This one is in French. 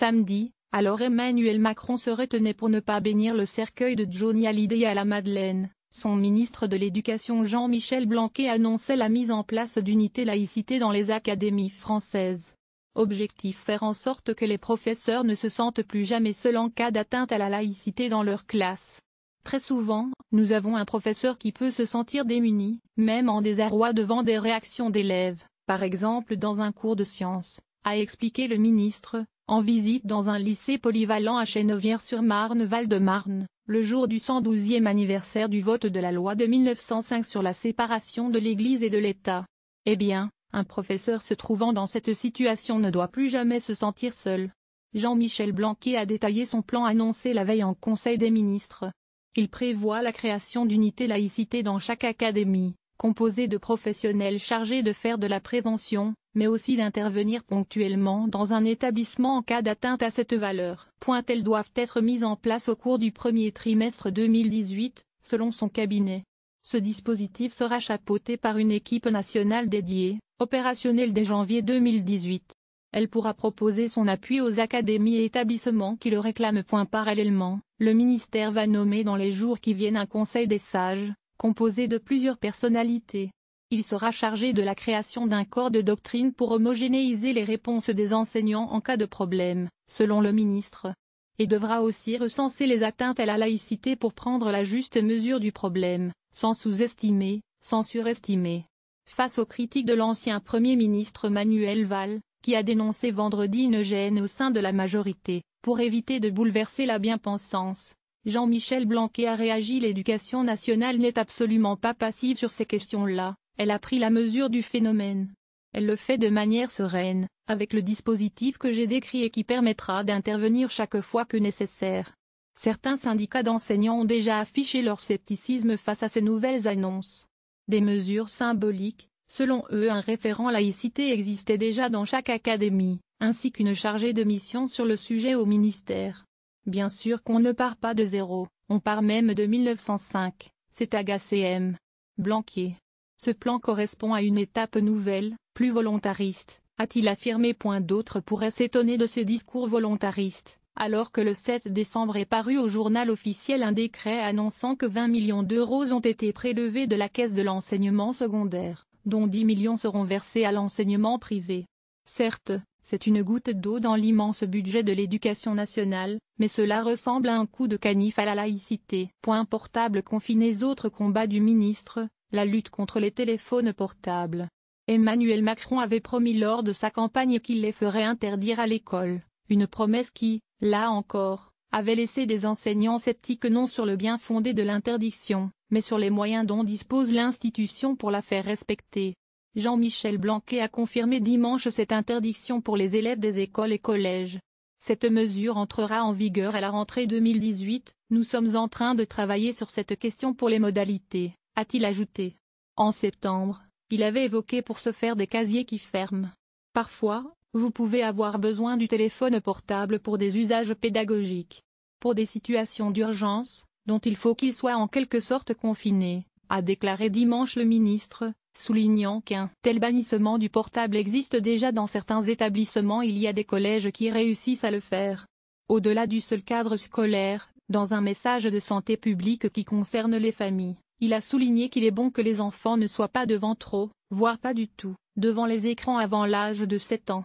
Samedi, alors Emmanuel Macron se retenait pour ne pas bénir le cercueil de Johnny Hallyday à la Madeleine. Son ministre de l'Éducation Jean-Michel Blanquer annonçait la mise en place d'unités laïcité dans les académies françaises. Objectif: faire en sorte que les professeurs ne se sentent plus jamais seuls en cas d'atteinte à la laïcité dans leur classe. Très souvent, nous avons un professeur qui peut se sentir démuni, même en désarroi devant des réactions d'élèves, par exemple dans un cours de sciences, a expliqué le ministre, en visite dans un lycée polyvalent à Chennevières-sur-Marne, Val-de-Marne, le jour du 112e anniversaire du vote de la loi de 1905 sur la séparation de l'Église et de l'État. Eh bien, un professeur se trouvant dans cette situation ne doit plus jamais se sentir seul. Jean-Michel Blanquer a détaillé son plan annoncé la veille en Conseil des ministres. Il prévoit la création d'unités laïcité dans chaque académie, composée de professionnels chargés de faire de la prévention, mais aussi d'intervenir ponctuellement dans un établissement en cas d'atteinte à cette valeur. Elles doivent être mises en place au cours du premier trimestre 2018, selon son cabinet. Ce dispositif sera chapeauté par une équipe nationale dédiée, opérationnelle dès janvier 2018. Elle pourra proposer son appui aux académies et établissements qui le réclament. Parallèlement, le ministère va nommer dans les jours qui viennent un conseil des sages, composé de plusieurs personnalités. Il sera chargé de la création d'un corps de doctrine pour homogénéiser les réponses des enseignants en cas de problème, selon le ministre. Et devra aussi recenser les atteintes à la laïcité pour prendre la juste mesure du problème, sans sous-estimer, sans surestimer. Face aux critiques de l'ancien Premier ministre Manuel Valls, qui a dénoncé vendredi une gêne au sein de la majorité, pour éviter de bouleverser la bien-pensance, Jean-Michel Blanquer a réagi: l'éducation nationale n'est absolument pas passive sur ces questions-là, elle a pris la mesure du phénomène. Elle le fait de manière sereine, avec le dispositif que j'ai décrit et qui permettra d'intervenir chaque fois que nécessaire. Certains syndicats d'enseignants ont déjà affiché leur scepticisme face à ces nouvelles annonces. Des mesures symboliques. Selon eux, un référent laïcité existait déjà dans chaque académie, ainsi qu'une chargée de mission sur le sujet au ministère. Bien sûr qu'on ne part pas de zéro, on part même de 1905, s'est agacé M. Blanquer. Ce plan correspond à une étape nouvelle, plus volontariste, a-t-il affirmé. D'autres pourraient s'étonner de ce discours volontariste, alors que le 7 décembre est paru au journal officiel un décret annonçant que 20 millions d'euros ont été prélevés de la caisse de l'enseignement secondaire, dont 10 millions seront versés à l'enseignement privé. Certes, c'est une goutte d'eau dans l'immense budget de l'éducation nationale, mais cela ressemble à un coup de canif à la laïcité. Portable confinés. Autre combat du ministre, la lutte contre les téléphones portables. Emmanuel Macron avait promis lors de sa campagne qu'il les ferait interdire à l'école, une promesse qui, là encore, avait laissé des enseignants sceptiques non sur le bien fondé de l'interdiction, mais sur les moyens dont dispose l'institution pour la faire respecter. Jean-Michel Blanquer a confirmé dimanche cette interdiction pour les élèves des écoles et collèges. Cette mesure entrera en vigueur à la rentrée 2018, nous sommes en train de travailler sur cette question pour les modalités, a-t-il ajouté. En septembre, il avait évoqué pour se faire des casiers qui ferment. Parfois, vous pouvez avoir besoin du téléphone portable pour des usages pédagogiques. Pour des situations d'urgence, dont il faut qu'il soit en quelque sorte confiné, a déclaré dimanche le ministre, soulignant qu'un tel bannissement du portable existe déjà dans certains établissements. Il y a des collèges qui réussissent à le faire. Au-delà du seul cadre scolaire, dans un message de santé publique qui concerne les familles, il a souligné qu'il est bon que les enfants ne soient pas devant trop, voire pas du tout, devant les écrans avant l'âge de 7 ans.